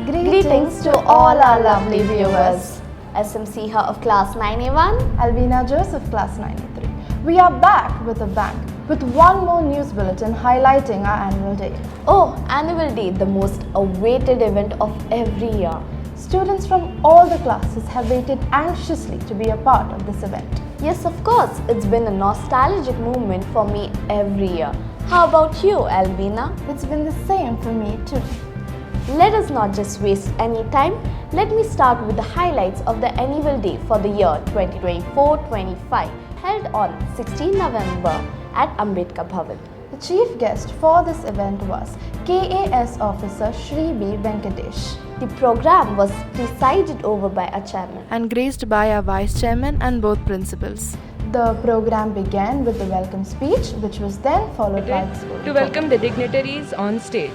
Greetings to all our lovely viewers. SMC here of Class 9A1. Alvina Joseph, Class 9A3. We are back with a bang with one more news bulletin highlighting our annual day. Oh, Annual Day, the most awaited event of every year. Students from all the classes have waited anxiously to be a part of this event. Yes, of course, it's been a nostalgic moment for me every year. How about you, Alvina? It's been the same for me too. Let us not just waste any time. Let me start with the highlights of the Annual Day for the year 2024-25, held on 16 November at Ambedkar Bhavan. The chief guest for this event was KAS officer Shri B. Venkatesh. The program was presided over by a chairman and graced by our vice chairman and both principals. The program began with the welcome speech, which was then followed by the school to welcome the dignitaries on stage.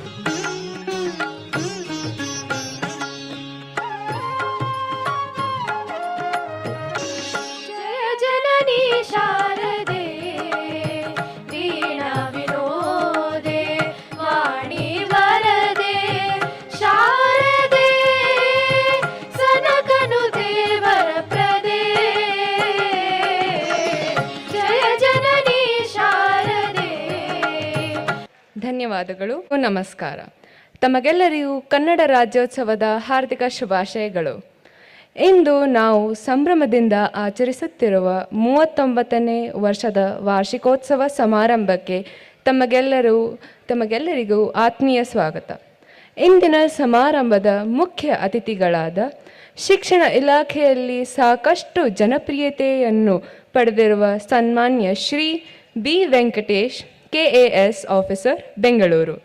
ಧನ್ಯವಾದಗಳು, ನಮಸ್ಕಾರ. ತಮಗೆಲ್ಲರಿಗೂ ಕನ್ನಡ ರಾಜ್ಯೋತ್ಸವದ ಹಾರ್ದಿಕ ಶುಭಾಶಯಗಳು. ಇಂದು ನಾವು ಸಂಭ್ರಮದಿಂದ ಆಚರಿಸುತ್ತಿರುವ 39ನೇ ವರ್ಷದ ವಾರ್ಷಿಕೋತ್ಸವ ಸಮಾರಂಭಕ್ಕೆ ತಮಗೆಲ್ಲರಿಗೂ ಆತ್ಮೀಯ ಸ್ವಾಗತ. ಇಂದಿನ ಸಮಾರಂಭದ ಮುಖ್ಯ ಅತಿಥಿಗಳಾದ ಶಿಕ್ಷಣ ಇಲಾಖೆಯಲ್ಲಿ ಸಾಕಷ್ಟು ಜನಪ್ರಿಯತೆಯನ್ನು ಪಡೆದಿರುವ ಸನ್ಮಾನ್ಯ Shri B Venkatesh, KAS officer, Bengaluru.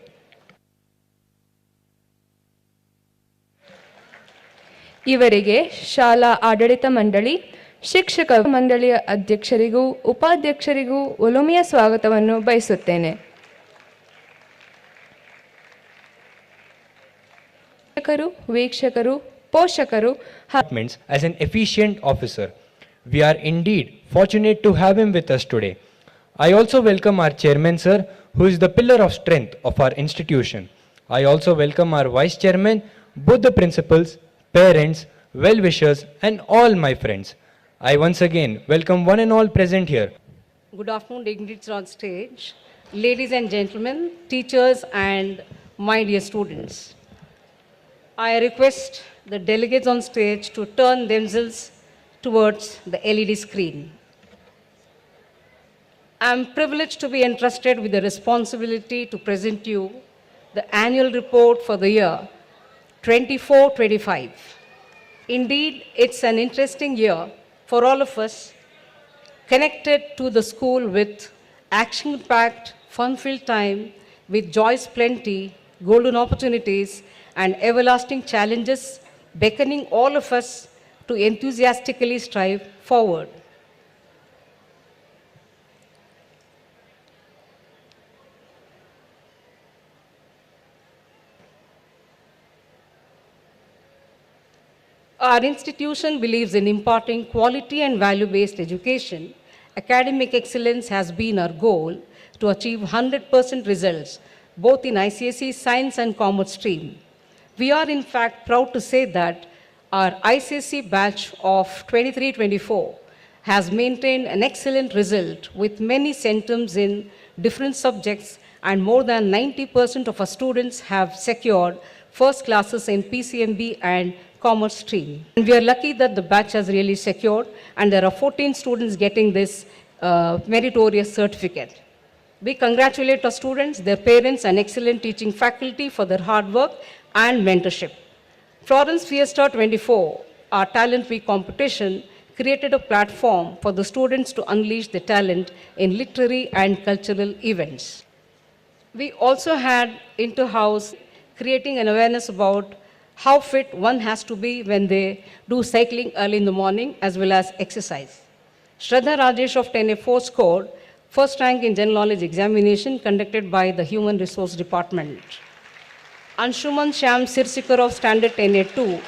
ಇವರಿಗೆ ಶಾಲಾ ಆಡಳಿತ ಮಂಡಳಿ, ಶಿಕ್ಷಕ ಮಂಡಳಿಯ ಅಧ್ಯಕ್ಷರಿಗೂ ಉಪಾಧ್ಯಕ್ಷರಿಗೂ ಒಲುಮೆಯ ಸ್ವಾಗತವನ್ನು ಬಯಸುತ್ತೇನೆ. ವೀಕ್ಷಕರು, ಪೋಷಕರು as an efficient officer. We are indeed fortunate to have him with us today. I also welcome our chairman sir, who is the pillar of strength of our institution. I also welcome our vice chairman, both the principals, parents, well-wishers and all my friends. I once again welcome one and all present here. Good afternoon, dignitaries on stage, ladies and gentlemen, teachers and my dear students. I request the delegates on stage to turn themselves towards the LED screen. I am privileged to be entrusted with the responsibility to present you the annual report for the year 24-25. Indeed, it's an interesting year for all of us, connected to the school with action-packed, fun-filled time, with joys plenty, golden opportunities, and everlasting challenges beckoning all of us to enthusiastically strive forward. Our institution believes in imparting quality and value-based education. Academic excellence has been our goal to achieve 100% results, both in ICSE Science and Commerce stream. We are in fact proud to say that our ICSE batch of 23-24 has maintained an excellent result with many centums in different subjects, and more than 90% of our students have secured first classes in PCMB and Commerce stream. And we are lucky that the batch has really secured, and there are 14 students getting this meritorious certificate. We congratulate our students, their parents, and excellent teaching faculty for their hard work and mentorship. Florence Fiesta 24, our Talent Week competition, created a platform for the students to unleash their talent in literary and cultural events. We also had Interhouse creating an awareness about how fit one has to be when they do cycling early in the morning as well as exercise. Shraddha Rajesh of 10A4 scored first rank in general knowledge examination conducted by the Human Resource Department. Anshuman Shyam Sirsikar of Standard 10A2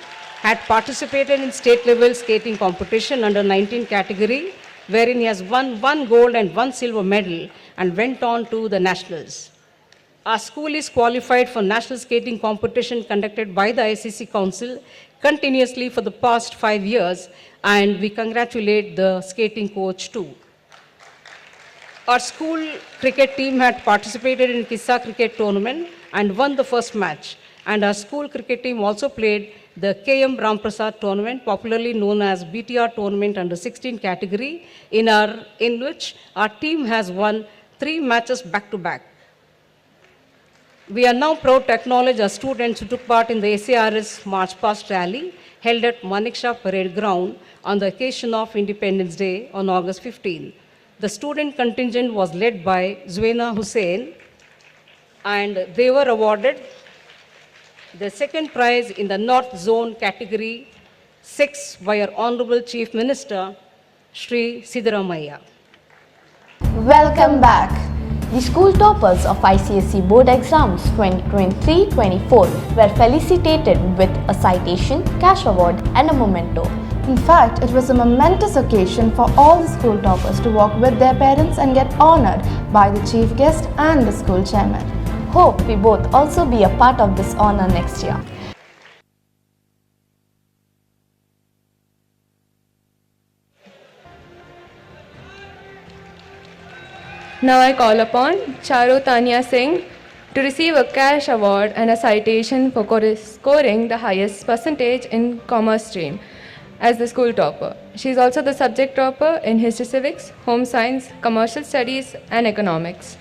had participated in state level skating competition under 19 category, wherein he has won 1 gold and 1 silver medal and went on to the nationals. Our school is qualified for national skating competition conducted by the ICC Council continuously for the past 5 years, and we congratulate the skating coach too. Our school cricket team had participated in Kissa cricket tournament and won the first match. And our school cricket team also played the KM Ramprasad tournament, popularly known as BTR tournament under 16 category, in which our team has won 3 matches back to back. We are now proud to acknowledge our students who took part in the SARS March Past rally held at Maniksha Parade Ground on the occasion of Independence Day on August 15. The student contingent was led by Zuena Hussain, and they were awarded the second prize in the North Zone category 6 by our Honorable Chief Minister, Shri Siddaramaiah. Welcome back. The school toppers of ICSE board exams 2023-24 were felicitated with a citation, cash award and a memento. In fact, it was a momentous occasion for all the school toppers to walk with their parents and get honored by the chief guest and the school chairman. Hope we both also be a part of this honor next year. Now I call upon Charo Tanya Singh to receive a cash award and a citation for scoring the highest percentage in commerce stream as the school topper. She is also the subject topper in history civics, home science, commercial studies and economics.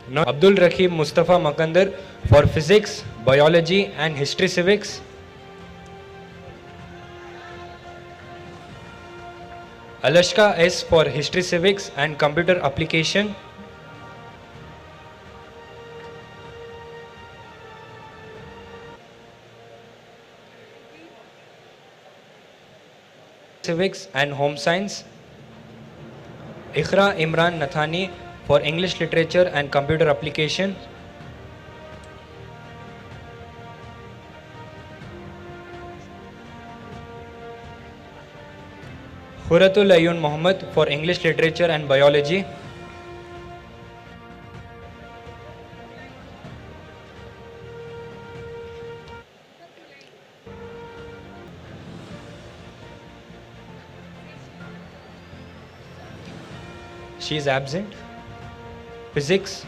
Now Abdul Rakib Mustafa Makandar for physics, biology and history civics. Alashka S for history civics and computer application. Civics and home science. Ikhra Imran Nathani for English literature and computer application. Khuratul Ayun Muhammad for English literature and biology. She is absent. Physics.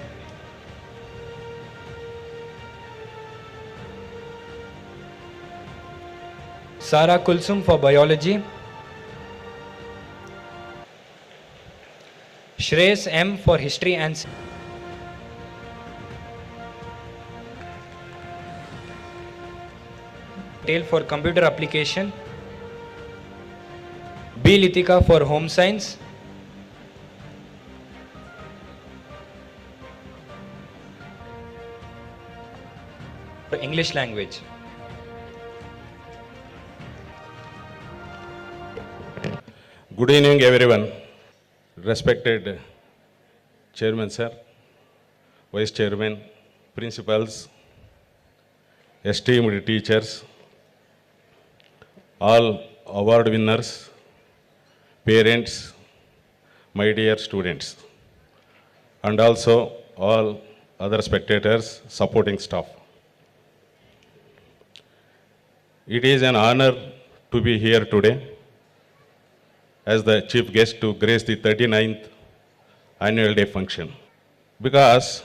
Sara Kulsum for biology. Shreyas M for history and Patel for computer application. B. Litika for home science. For English language. Good evening, everyone. Respected Chairman Sir, Vice Chairman, Principals, esteemed teachers, all award winners, parents, my dear students, and also all other spectators, supporting staff. It is an honor to be here today as the chief guest to grace the 39th annual day function. Because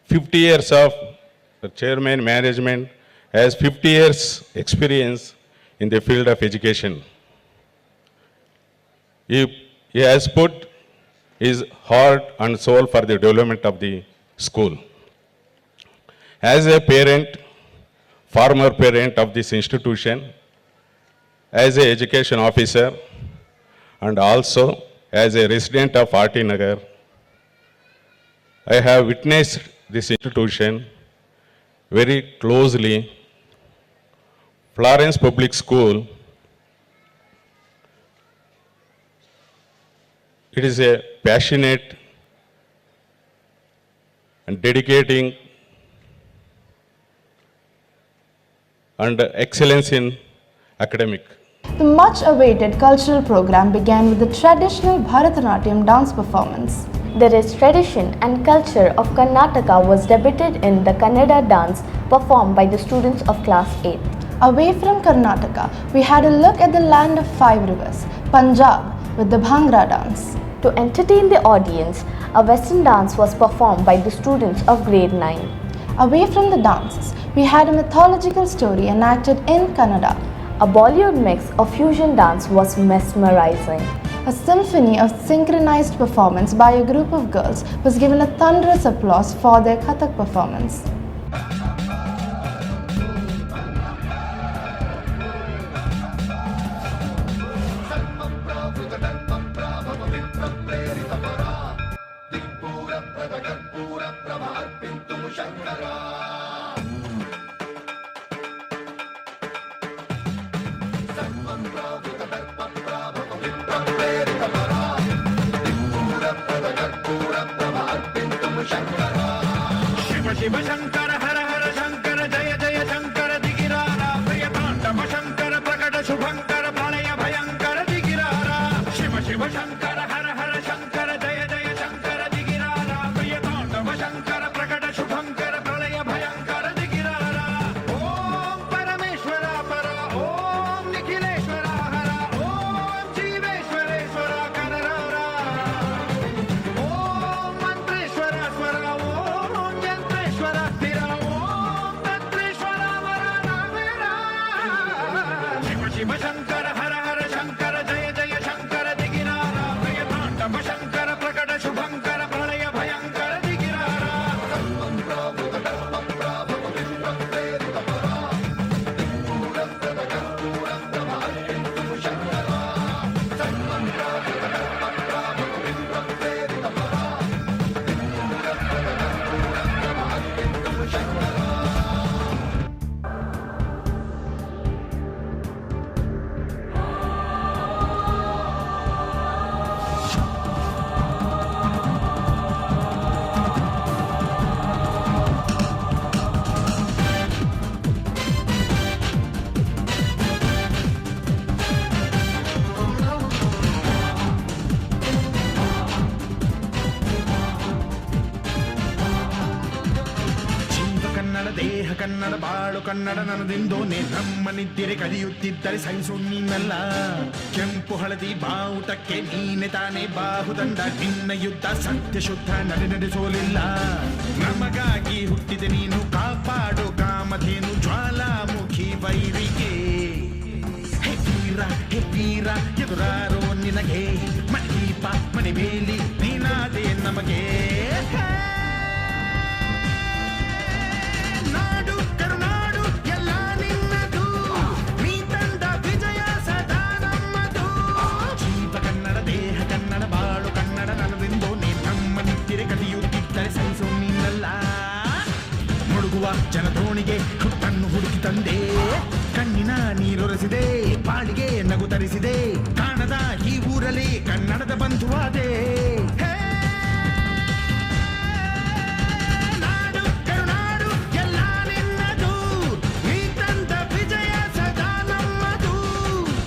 50 years of the chairman management has 50 years experience in the field of education. He has put his heart and soul for the development of the school. As a parent, former parent of this institution, as an education officer, and also as a resident of RT Nagar, I have witnessed this institution very closely. Florence Public School, it is a passionate and dedicating and excellence in academic. The much-awaited cultural program began with the traditional Bharatanatyam dance performance. The rich tradition and culture of Karnataka was debated in the Kannada dance performed by the students of class 8. Away from Karnataka, we had a look at the land of five rivers, Punjab, with the Bhangra dance. To entertain the audience, a western dance was performed by the students of grade 9. Away from the dances, we had a mythological story enacted in Kannada. A Bollywood mix of fusion dance was mesmerizing. A symphony of synchronized performance by a group of girls was given a thunderous applause for their Kathak performance. Shiv Shankar हर हर शंकर जय जय शंकर दिगिरारा प्रिय तांडव शंकर प्रकट शुभंकर प्रलय भयंकर दिगिरारा शिव शिव शंकर हर हर शंकर जय जय शंकर दिगिरारा प्रिय तांडव शंकर प्रकट शुभंकर प्रलय भयंकर दिगिरारा ओम परमेश्वरा परा ओम निखिलेश्वरा हरा ओम जीवेश्वरेश्वरा कररारा ओम मंत्रेश्वरा स्वरा ओम यंत्रेश्वरा स्थिरा ओम तंत्रेश्वरा वरा नामेरा शिव शिव शंकर हर हर शंकर जय जय शंकर दिगिरारा प्रिय तांडव शंकर प्रकट शुभंकर प्रलय भयंकर दिगिरारा ಜೀವ ಕನ್ನಡ ದೇಹ ಕನ್ನಡ ಬಾಳು ಕನ್ನಡ ನನದಿಂದೋನೆ ನಮ್ಮನಿದ್ದಿರೆ ಕಲಿಯುತ್ತಿದ್ದರೆ ಸಹಿಸು ನೀನಲ್ಲ ಕೆಂಪು ಹಳದಿ ಬಾವುಟಕ್ಕೆ ನೀನೆ ತಾನೇ ಬಾಹುದಂಡ ನಿನ್ನ ಯುದ್ಧ ಸತ್ಯ ಶುದ್ಧ ನಡೆಸೋಲಿಲ್ಲ ನಮಗಾಗಿ ಹುಟ್ಟಿದೆ ನೀನು ಕಾಪಾಡು ಕಾಮಧೇನು ಜ್ವಾಲಾಮುಖಿ ವೈರಿಗೆ ಹೇ ವೀರ ಎದುರಾರೋ ನಿನಗೆ ಮಣಿದೀಪ ಮಣಿಬೇಲಿ ನೀನಾದೆ ನಮಗೆ ನಾಡು ಕರುನಾಡು ಎಲ್ಲ ನಿನ್ನದು ನೀ ತಂದ ವಿಜಯ ಸದಾ ನಮ್ಮದು ಜೀವ ಕನ್ನಡ ದೇಹ ಕನ್ನಡ ಬಾಳು ಕನ್ನಡ ನನದಿಂದೋ ನೀ ನಮ್ಮ ನಿತ್ತಿರೆ ಕಲಿಯುತ್ತಿದ್ದರೆ ಸಹಿಸೋ ನೀನಲ್ಲ ಮುಳುಗುವ ಜನದೋಣಿಗೆ ಹುಟ್ಟನ್ನು ಹುಡುಕಿ ತಂದೆ ಕಣ್ಣಿನ ನೀರೊರೆಸಿದೆ ಬಾಳಿಗೆ ನಗು ತರಿಸಿದೆ ಕಾಣದ ಈ ಊರಲ್ಲಿ ಕನ್ನಡದ ಬಂಧುವಾದೆ ನಾಡು ಕರುನಾಡು ಎಲ್ಲ ನಿನ್ನದು ನೀ ತಂದ ವಿಜಯ ಸದಾ ನಮ್ಮದು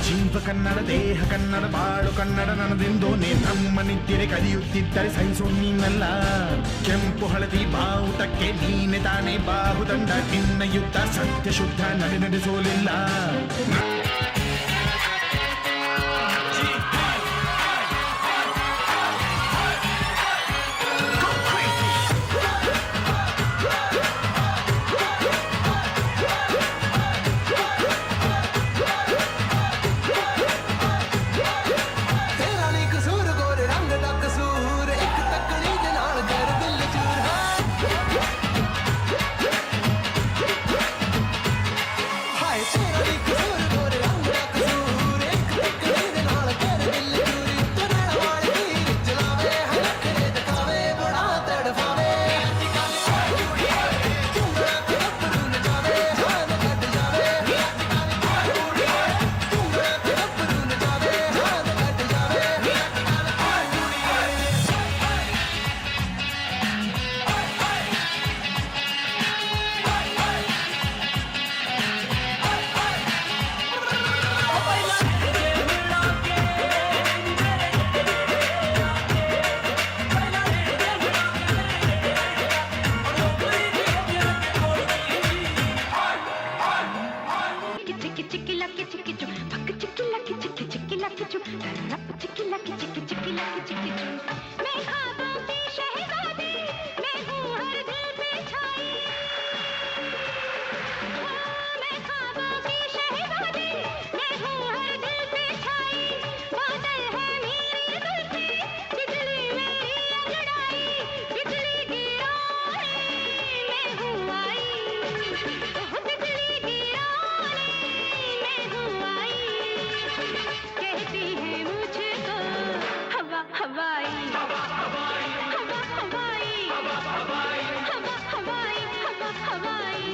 ಜೀವ ಕನ್ನಡ ದೇಹ ಕನ್ನಡ ಬಾಳು ಕನ್ನಡ ನನದಿಂದೋನೆ ನಮ್ಮ ನಿದ್ದಿರೆ ಕಲಿಯುತ್ತಿದ್ದರೆ ಸಹಿಸೋ ನೀನಲ್ಲ ಕೆಂಪು ಹಳದಿ ಬಾವುಟಕ್ಕೆ ನೀನೆ ತಾನೇ ಬಾಹುದಂಡ ನಿನ್ನ ಯುದ್ಧ ಸತ್ಯ ಶುದ್ಧ ನಡೆಸೋಲಿಲ್ಲ लकी चिकी चिकी लकी चिकी चू पक चिकी लकी चिकी चिकी लकी चू रप चिकी लकी चिकी चिकी लकी चिकी चू मैं ख्वाबों की शहजादी मैं हूँ हर दिल पे छाई मैं ख्वाबों की शहजादी मैं हूँ हर दिल पे छाई बादल है मेरी जुल्फी बिजली मेरी अंगड़ाई बिजली गिराने मैं हूँ आई बिजली गिराने मैं हूँ आई कहती है मुझको हवा हवाई हवा हवाई हवा हवाई हवा हवाई हवा हवाई हवा हवाई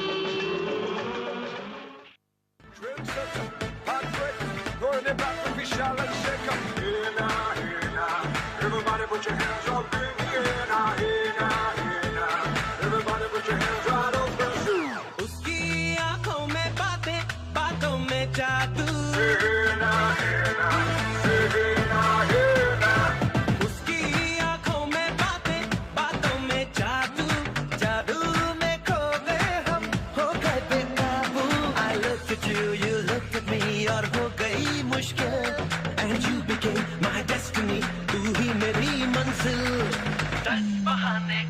Going it back when we shall and shake up. Hey now, hey now. Everybody put your hands up in the air now. Hey now, hey now. Everybody put your hands right up and उसकी आंखों में बातें बातों में जादू hey now, hey now. Hey now, hey now. उसकी आंखों में बातें बातों में जादू जादू में खो गए हम हो गए बेकाबू I looked at you, you looked at me और हो गई मुश्किल And you became my destiny तू ही मेरी मंजिल 10 बहाने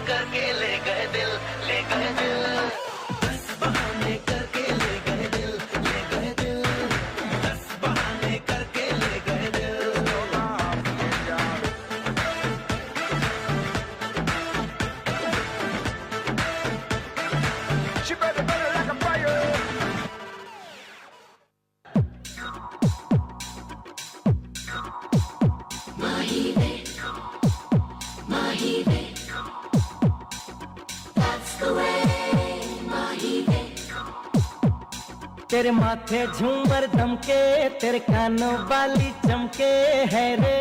करके ले गए दिल 10 बहाने करके ले गए दिल 10 बहाने करके ले गए दिल She better like a fire. तेरे माथे झूमर दमके तेरे कानों वाली चमके है रे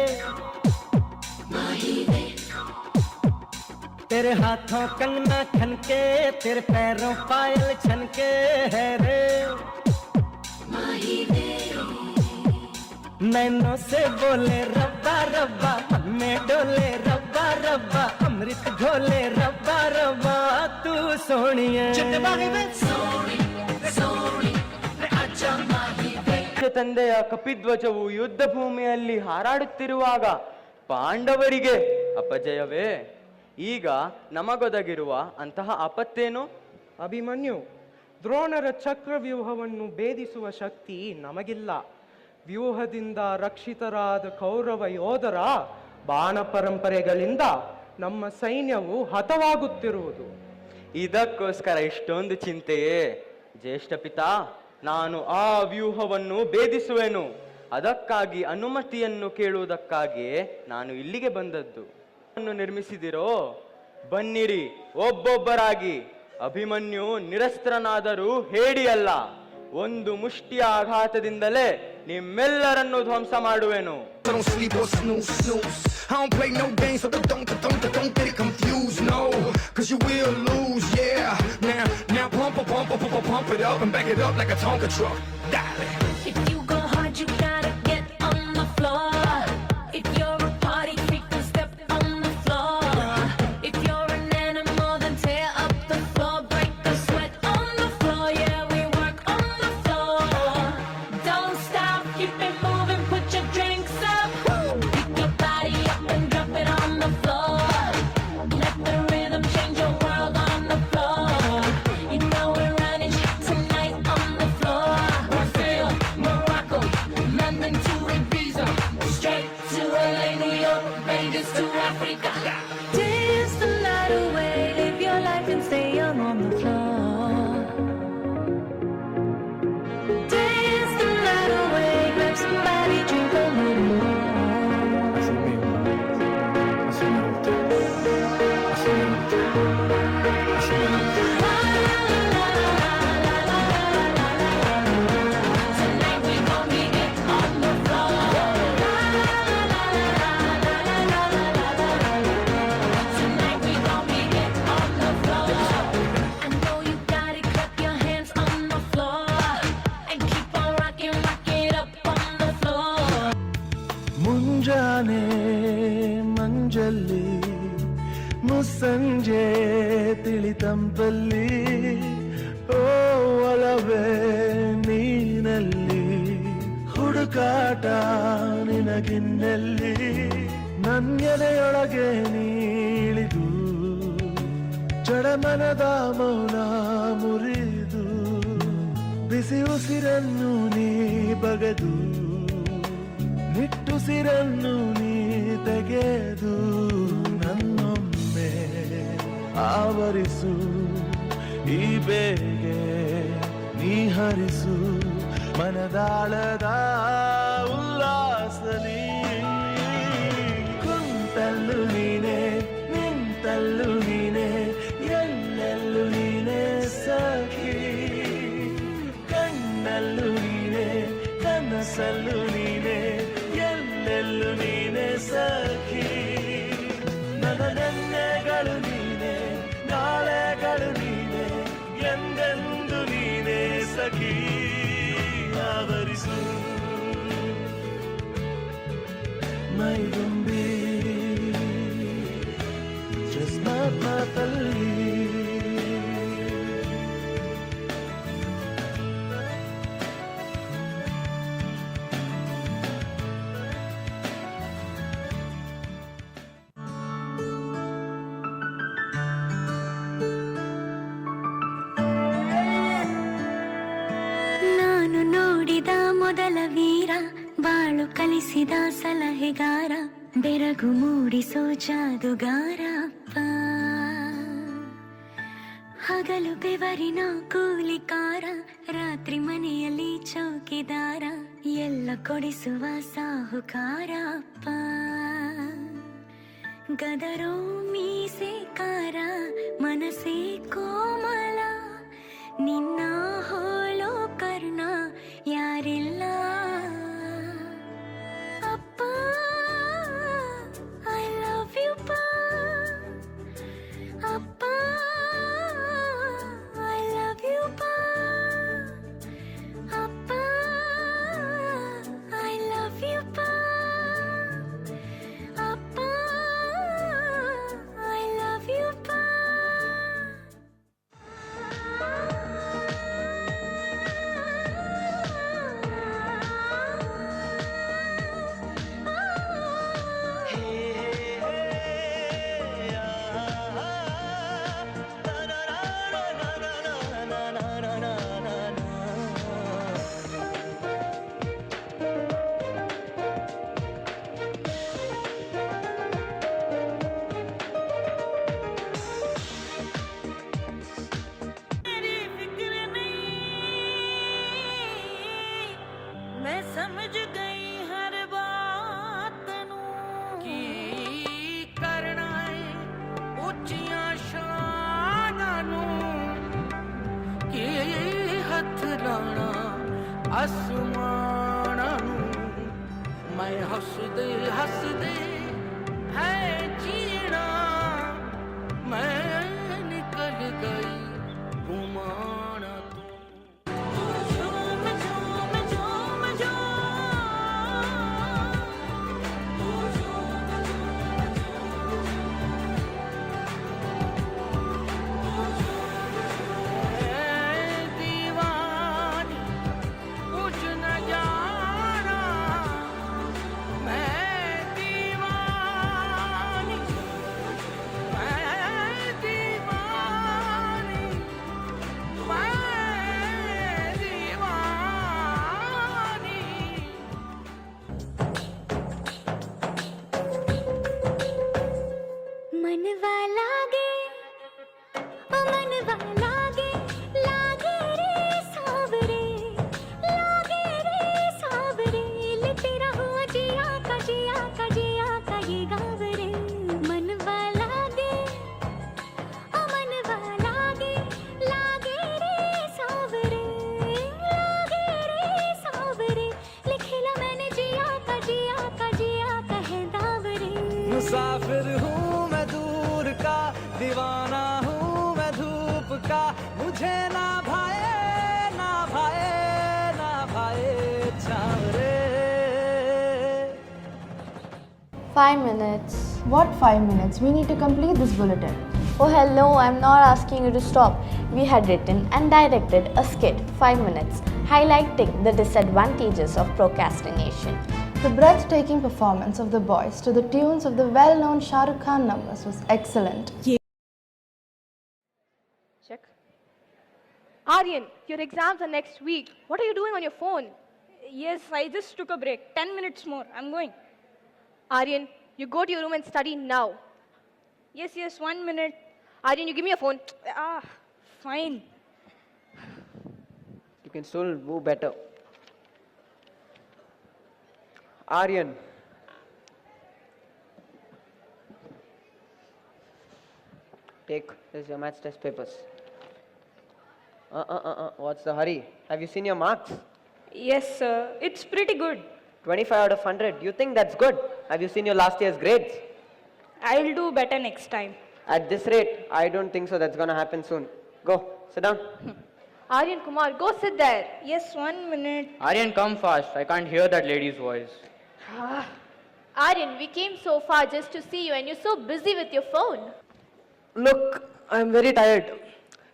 तेरे हाथों कंगना खनके तेरे पैरों पायल छनके है रे नैनों से बोले रब्बा रब्बा में डोले रब्बा रब्बा अमृत घोले रब्बा रब्बा तू सोनिए ತಂದೆಯ ಕಪಿಧ್ವಜವು ಯುದ್ಧ ಭೂಮಿಯಲ್ಲಿ ಹಾರಾಡುತ್ತಿರುವಾಗ ಪಾಂಡವರಿಗೆ ಅಪಜಯವೇ ಈಗ ನಮಗೊದಗಿರುವ ಅಂತಹ ಆಪತ್ತೇನು? ಅಭಿಮನ್ಯು, ದ್ರೋಣರ ಚಕ್ರವ್ಯೂಹವನ್ನು ಭೇದಿಸುವ ಶಕ್ತಿ ನಮಗಿಲ್ಲ. ವ್ಯೂಹದಿಂದ ರಕ್ಷಿತರಾದ ಕೌರವ ಯೋಧರ ಬಾಣ ಪರಂಪರೆಗಳಿಂದ ನಮ್ಮ ಸೈನ್ಯವು ಹತವಾಗುತ್ತಿರುವುದು. ಇದಕ್ಕೋಸ್ಕರ ಇಷ್ಟೊಂದು ಚಿಂತೆಯೇ? ಜ್ಯೇಷ್ಠ ಪಿತಾ, ನಾನು ಆ ವ್ಯೂಹವನ್ನು ಭೇದಿಸುವೆನು. ಅದಕ್ಕಾಗಿ ಅನುಮತಿಯನ್ನು ಕೇಳುವುದಕ್ಕಾಗಿಯೇ ನಾನು ಇಲ್ಲಿಗೆ ಬಂದದ್ದು. ನಿರ್ಮಿಸಿದಿರೋ? ಬನ್ನಿರಿ ಒಬ್ಬೊಬ್ಬರಾಗಿ. ಅಭಿಮನ್ಯು ನಿರಸ್ತ್ರನಾದರೂ ಹೇಡಿಯಲ್ಲ. ಒಂದು ಮುಷ್ಟಿಯ ಆಘಾತದಿಂದಲೇ ನಿಮ್ಮೆಲ್ಲರನ್ನು ಧ್ವಂಸ ಮಾಡುವೆನು. Don't sleep or snooze, snooze. I don't play no games, so don't get it confused, no. Cause you will lose, yeah. Now pump it up and back it up like a Tonka truck. Darling. If you go hard, you gotta get on the floor. If you're a party freak, then step on the floor. If you're an animal, then tear up the floor. Break the sweat on the floor, yeah, we work on the floor. Don't stop, keep it moving, put your drinks up. Pick your body up and drop it on the floor. Let the rhythm change your world on the floor. You know we're running tonight on the floor. ಓ ಒಲವೇ ನೀನಲ್ಲಿ ಹುಡುಕಾಟ ನಿನಗಿನ್ನೆಲ್ಲಿ ನನ್ನೆದೆಯೊಳಗೆ ನೀಳಿದು ಜಡಮನದ ಮೌನ ಮುರಿದು ಬಿಸಿ ಉಸಿರನ್ನು ನೀ ಬಗೆದು ನಿಟ್ಟುಸಿರನ್ನು ನೀ ತೆಗೆದು ನನ್ನೊಮ್ಮೆ ಆವರಿಸು ಈ ಬೇಗೆ ನೀ ಹರಿಸು ಮನದಾಳದ ಉಲ್ಲಾಸಲಿ ಕುಂತಲ್ಲು ನೀನೆ ನಿಂತಲ್ಲು ನೀನೆ ಎಲ್ಲೆಲ್ಲೂ ನೀನೆ ಸಖಿ ಕಣ್ಣಲ್ಲೂ ನೀನೆ ಕನಸಲ್ಲೂ ನೀನೆ ಎಲ್ಲೆಲ್ಲೂ ನೀನೆ ಸಖಿ ನನ್ನ ನೆನ್ನೆಗಳು ನೀನೆ ನಾಳೆಗಳು ನೀನೆ ಎಂದೆಂದು ನೀನೆ ಸಖಿ ಆವರಿಸು ಮೈದುಂಬಿ ಮಾತಲ್ಲಿ ನಾನು ನೋಡಿದ ಮೊದಲ ವೀರ ಬಾಳು ಕಲಿಸಿದ ಸಲಹೆಗಾರ ಬೆರಗು ಮೂಡಿಸೋ ಜಾದುಗಾರ ಅಪ್ಪ ಹಗಲು ಬೆವರಿನ ಕೂಲಿಕಾರ ರಾತ್ರಿ ಮನೆಯಲ್ಲಿ ಚೌಕಿದಾರ ಎಲ್ಲ ಕೊಡಿಸುವ ಸಾಹುಕಾರ ಅಪ್ಪ ಗದರೋ ಮೀಸೆಕಾರ ಮನಸ್ಸೇ ಕೋಮಲ ನಿನ್ನ ಹೋಲೋ ಕರ್ಣ ಯಾರಿಲ್ಲ ಅಪ್ಪ ಐ ಲವ್ ಯು ಪಾ ಅಪ್ಪ ಐ ಲವ್ ಯು ಪಾ ಅಪ್ಪ ಐ ಲವ್ ಯು ಪಾ ಅಪ್ಪ ಐ ಲವ್ ಯು ಪಾ मैं समझ गई हर बात नू की करना है उच्चियां शानां नू की हथ लाना आसमानां नू मैं हसदे हसदे है जीना मैं निकल गई घुमाना मनवा लागे ओ मनवा लागे लागे रे सावरे लेते रहो जिया का जिया का जिया का ये गाँव रे मनवा लागे ओ मनवा लागे लागे रे सावरे लिखेला मैंने जिया का है दावरे मुसाफिर हूँ मैं दूर का दीवाना हूँ मैं धूप का मुझे ना भाए छावरे 5 minutes. What 5 minutes? We need to complete this bulletin. Oh hello, I'm not asking you to stop. we had written and directed a skit 5 minutes highlighting the disadvantages of procrastination. The breathtaking performance of the boys to the tunes of the well-known Shah Rukh Khan numbers was excellent. Check. Aryan, your exams are next week. What are you doing on your phone? Yes, I just took a break. 10 minutes more. I'm going. Aryan, you go to your room and study now. Yes, 1 minute. Aryan, you give me your phone. Fine. You can still move better. Aryan. Take this your maths test papers. What's the hurry? Have you seen your marks? Yes, sir. It's pretty good. 25 out of 100. You think that's good? Have you seen your last year's grades? I'll do better next time. At this rate, I don't think so that's gonna happen soon. Go, sit down. Aryan Kumar, go sit there. Yes, 1 minute. Aryan, come fast. I can't hear that lady's voice. Aryan, we came so far just to see you and you're so busy with your phone. Look, I'm very tired.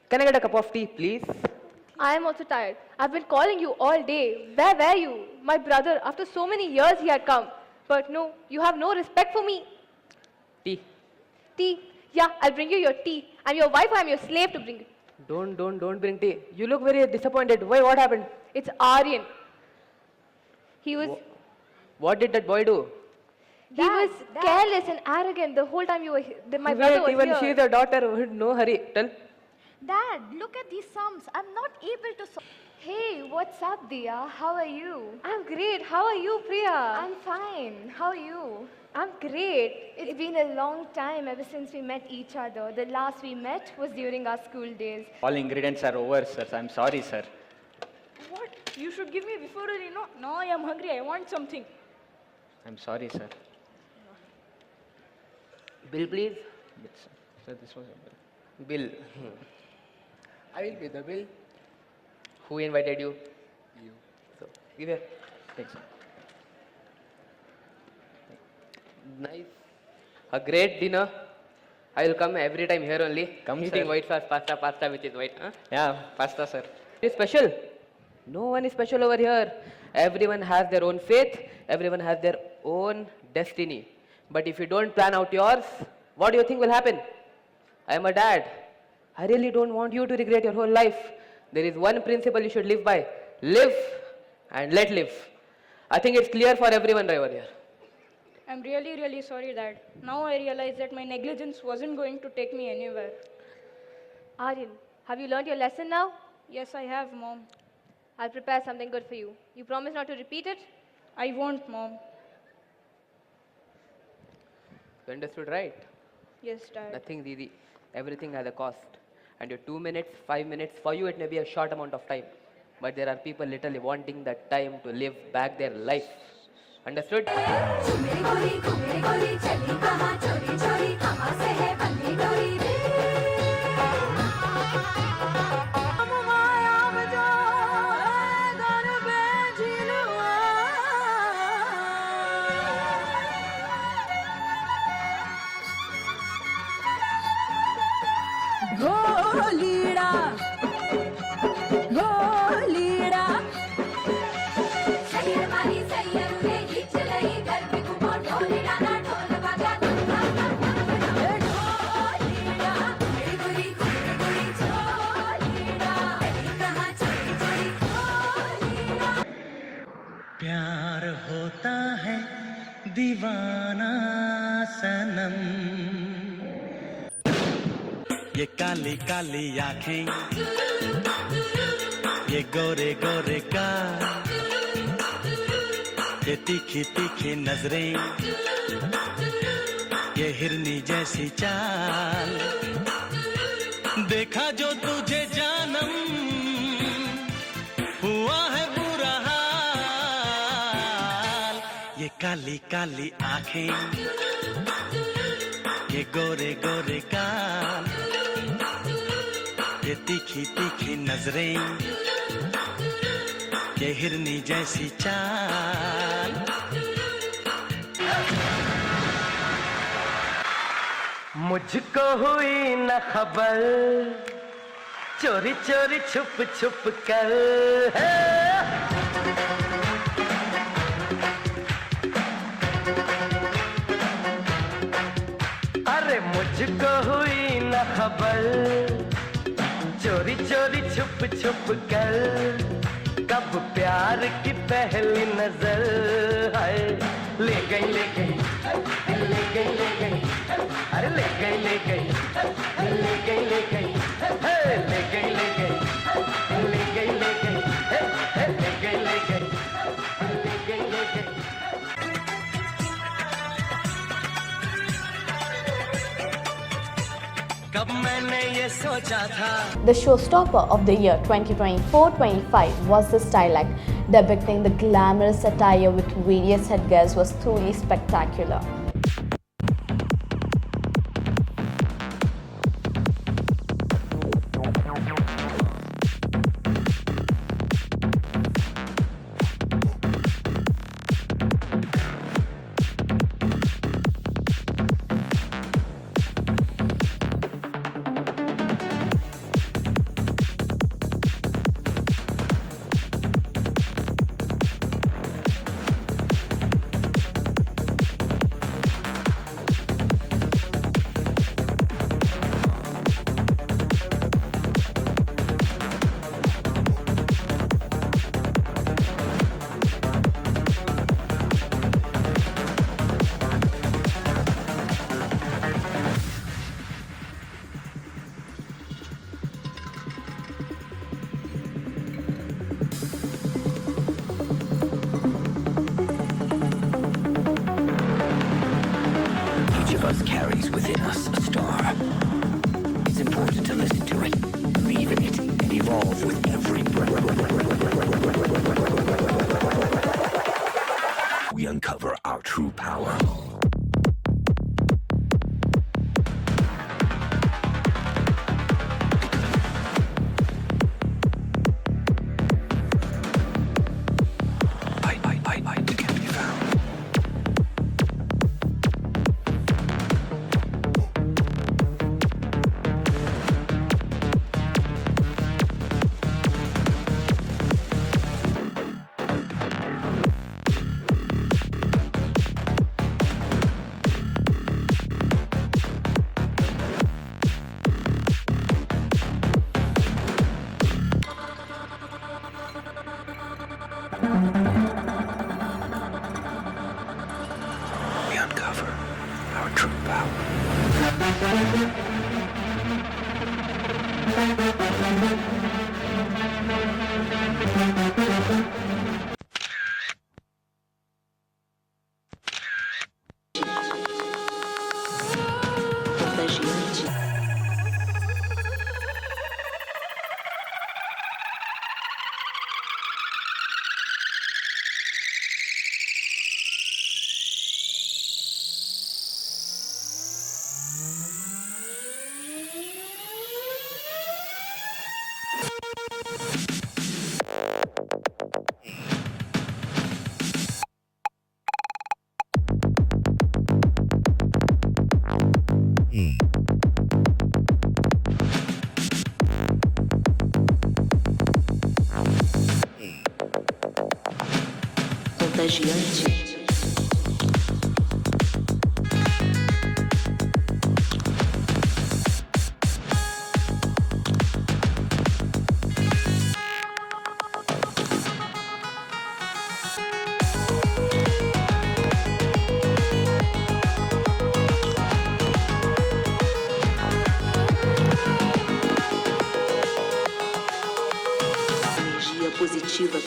Can I get a cup of tea, please? I am also tired. I've been calling you all day. Where were you? My brother, after so many years he had come. But no, you have no respect for me. Tea. Tea? Yeah, I'll bring you your tea. I'm your wife, I'm your slave to bring it. Don't bring tea. You look very disappointed. Why, what happened? It's Aryan. He was... What did that boy do? He was careless and arrogant the whole time you were my brother was even here. she's your daughter. No hurry. Tell. Dad, look at these sums. I'm not able to solve. Hey, what's up, Diya? How are you? I'm great. How are you, Priya? I'm fine. How are you? I'm great. It's been a long time ever since we met each other. The last we met was during our school days. All ingredients are over, sir. I'm sorry, sir. What? You should give me before you know. Now I am hungry. I want something. I'm sorry, sir. Bill, please. Yes, sir. This was a bill. Bill. I will pay the bill. Who invited you? You. So, give here. Thanks. Nice. A great dinner. I will come every time here only. Come, eating white sauce pasta which is white. Huh? Yeah, pasta, sir. It's special. No one is special over here. Everyone has their own faith. Everyone has their own destiny. But if you don't plan out yours, what do you think will happen? I am a dad. I really don't want you to regret your whole life. There is one principle you should live by. Live and let live. I think it's clear for everyone right over here. I'm really, really sorry, Dad. Now I realize that my negligence wasn't going to take me anywhere. Aryan, have you learned your lesson now? Yes, I have, Mom. I'll prepare something good for you. You promise not to repeat it? I won't, Mom. You understood, right? Yes, Dad. Nothing easy. Everything has a cost. And your 2 minutes, 5 minutes, for you it may be a short amount of time. But there are people literally wanting that time to live back their life. Understood? प्यार होता है दीवाना सनम ये काली काली आंखें ये गोरे गोरे गाल ये तीखी तीखी नजरें ये हिरनी जैसी चाल देखा जो तुझे जानम हुआ है बुरा हाल ये काली काली आंखें ये गोरे गोरे गाल ये तीखी तीखी नजरें ये हिरनी जैसी चाल मुझको हुई न खबर चोरी चोरी छुप छुप कर है। अरे मुझको हुई न खबर, चोरी चोरी छुप छुप कर, कब प्यार की पहली नजर है। ले गई ले गई ले गई ले गई, अरे ले गई ले गई ले गई ले गई, हे ले गई ले गई ले गई ले गई, हे ले गई ले गई ले गई ले गई। कब मैंने ये सोचा था। The showstopper of the year 2024-25 was the Style Act. Depicting the glamorous attire with various headgears was truly spectacular. Carries within us a star. It's important to listen to it, believe in it, and evolve with every breath. We uncover our true power. We uncover our true power. Contagiante. Energia positiva.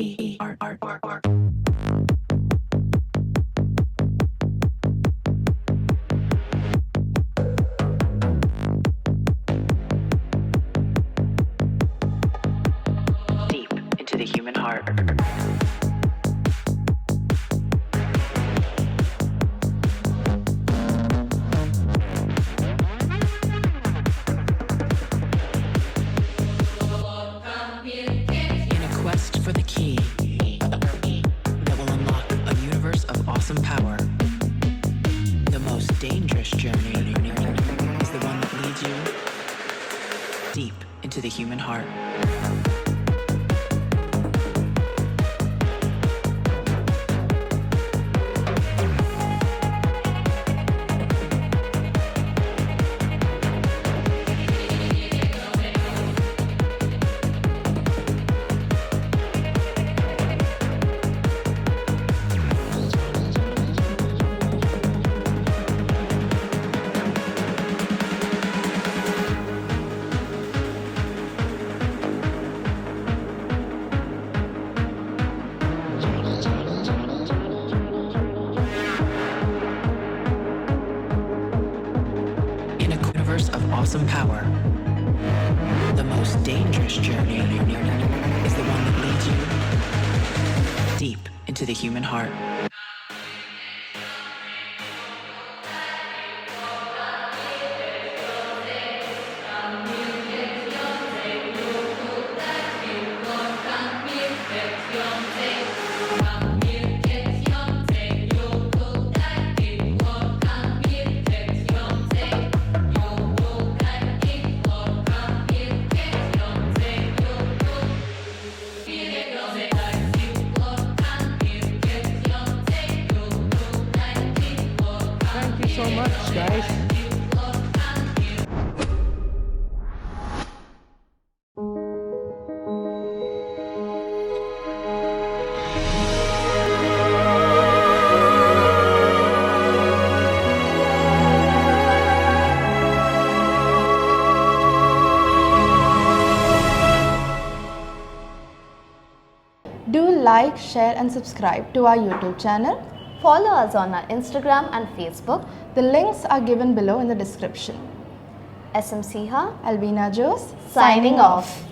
key. Art. Deep into the human heart. In a quest for the key that will unlock a universe of awesome power, the most dangerous journey is the one that leads you deep into the human heart. In a universe of awesome power, the most dangerous journey is the one that leads you deep into the human heart. Thank you so much, guys. Do like, share and subscribe to our YouTube channel. Follow us on our Instagram and Facebook. The links are given below in the description. SM Siha, Albina Jose signing off.